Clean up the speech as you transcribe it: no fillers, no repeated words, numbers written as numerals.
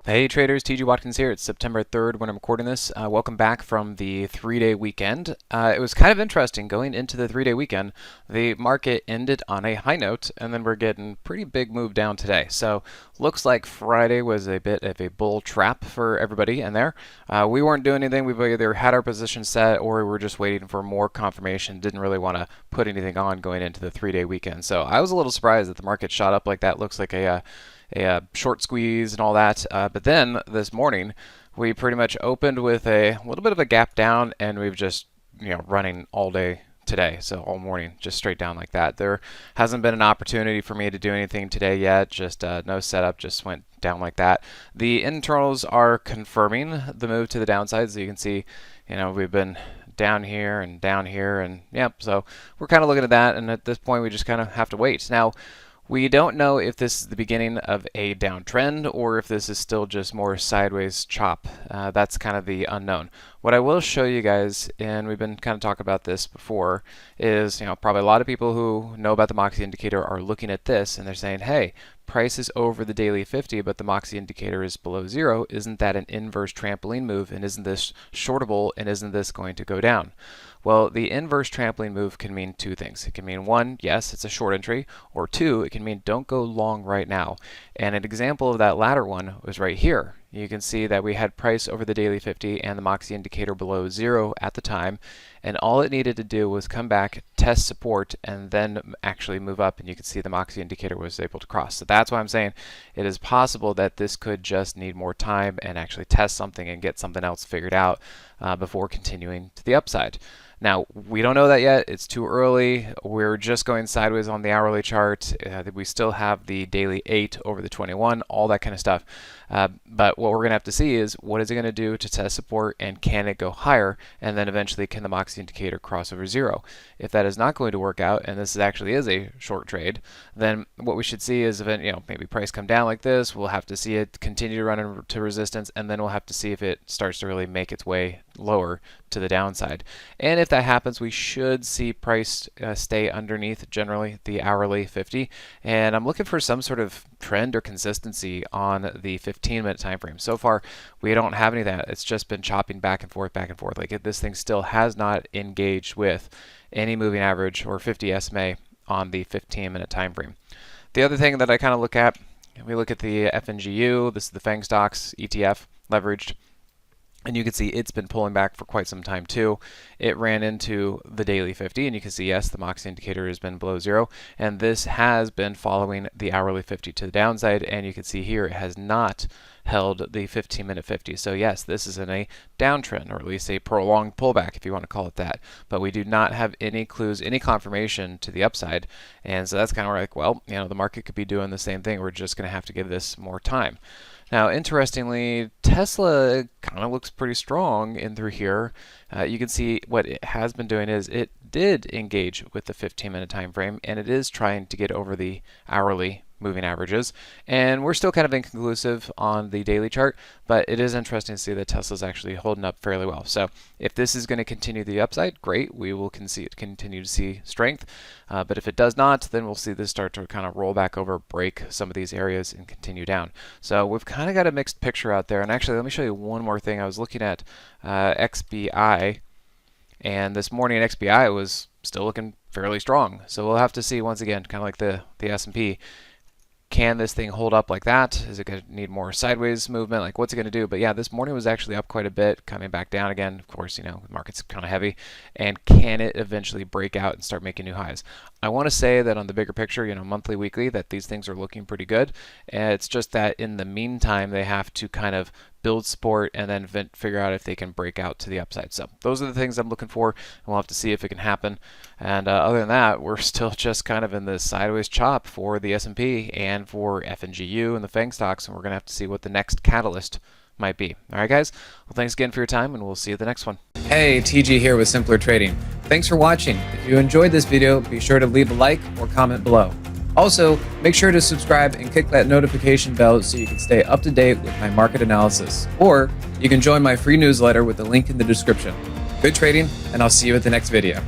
Hey traders, TG Watkins here. It's September 3rd when I'm recording this. Welcome back from the 3-day weekend. It was kind of interesting going into the 3-day weekend. The market ended on a high note, and then we're getting pretty big move down today. So looks like Friday was a bit of a bull trap for everybody in there. We weren't doing anything. We either had our position set or we were just waiting for more confirmation. Didn't really want to put anything on going into the 3-day weekend. So I was a little surprised that the market shot up like that. Looks like a short squeeze and all that. But then this morning, we pretty much opened with a little bit of a gap down, and we've just running all day today, so all morning just straight down like that. There hasn't been an opportunity for me to do anything today yet. Just no setup, just went down like that. The internals are confirming the move to the downside, so you can see, we've been down here and down here, and yep. So we're kind of looking at that, and at this point, we just kind of have to wait now. We don't know if this is the beginning of a downtrend or if this is still just more sideways chop. That's kind of the unknown. What I will show you guys, and we've been kind of talking about this before, is probably a lot of people who know about the Moxie indicator are looking at this and they're saying, hey, price is over the daily 50, but the Moxie indicator is below 0. Isn't that an inverse trampoline move? And isn't this shortable? And isn't this going to go down? Well, the inverse trampoline move can mean two things. It can mean one, yes, it's a short entry, or two, it can mean don't go long right now. And an example of that latter one was right here. You can see that we had price over the daily 50 and the Moxie indicator below 0 at the time, and all it needed to do was come back, test support, and then actually move up, and you can see the Moxie indicator was able to cross. So that's why I'm saying it is possible that this could just need more time and actually test something and get something else figured out before continuing to the upside. Now, we don't know that yet. It's too early. We're just going sideways on the hourly chart. We still have the daily 8 over the 21, all that kind of stuff. But what we're going to have to see is what is it going to do to test support, and can it go higher? And then eventually, can the Moxie indicator cross over 0? If that is not going to work out, and this actually is a short trade, then what we should see is maybe price come down like this. We'll have to see it continue to run into resistance, and then we'll have to see if it starts to really make its way lower to the downside. And if that happens, we should see price stay underneath generally the hourly 50. And I'm looking for some sort of trend or consistency on the 15-minute time frame. So far, we don't have any of that. It's just been chopping back and forth, back and forth. Like this thing still has not engaged with any moving average or 50 SMA on the 15-minute time frame. The other thing that I kind of look at, we look at the FNGU. This is the FANG stocks ETF leveraged. And you can see it's been pulling back for quite some time too. It ran into the daily 50, and you can see, yes, the Moxie indicator has been below 0. And this has been following the hourly 50 to the downside. And you can see here it has not held the 15-minute 50. So yes, this is in a downtrend, or at least a prolonged pullback, if you want to call it that. But we do not have any clues, any confirmation to the upside. And so that's kind of like, well, the market could be doing the same thing. We're just going to have to give this more time. Now, interestingly, Tesla kind of looks pretty strong in through here. You can see what it has been doing is it did engage with the 15-minute time frame, and it is trying to get over the hourly moving averages. And we're still kind of inconclusive on the daily chart, but it is interesting to see that Tesla's actually holding up fairly well. So if this is going to continue the upside, great. We will continue to see strength. But if it does not, then we'll see this start to kind of roll back over, break some of these areas, and continue down. So we've kind of got a mixed picture out there. And actually, let me show you one more thing. I was looking at XBI, and this morning XBI was still looking fairly strong. So we'll have to see, once again, kind of like the S&P. Can this thing hold up like that? Is it going to need more sideways movement? Like, what's it going to do? But yeah, this morning was actually up quite a bit, coming back down again. Of course, the market's kind of heavy. And can it eventually break out and start making new highs? I want to say that on the bigger picture, monthly, weekly, that these things are looking pretty good. And it's just that in the meantime, they have to kind of build support and then figure out if they can break out to the upside. So those are the things I'm looking for, and we'll have to see if it can happen. And other than that, we're still just kind of in this sideways chop for the S&P and for FNGU and the FANG stocks, and we're going to have to see what the next catalyst might be. All right, guys? Well, thanks again for your time, and we'll see you at the next one. Hey, TG here with Simpler Trading. Thanks for watching. If you enjoyed this video, be sure to leave a like or comment below. Also, make sure to subscribe and click that notification bell so you can stay up to date with my market analysis. Or you can join my free newsletter with the link in the description. Good trading, and I'll see you at the next video.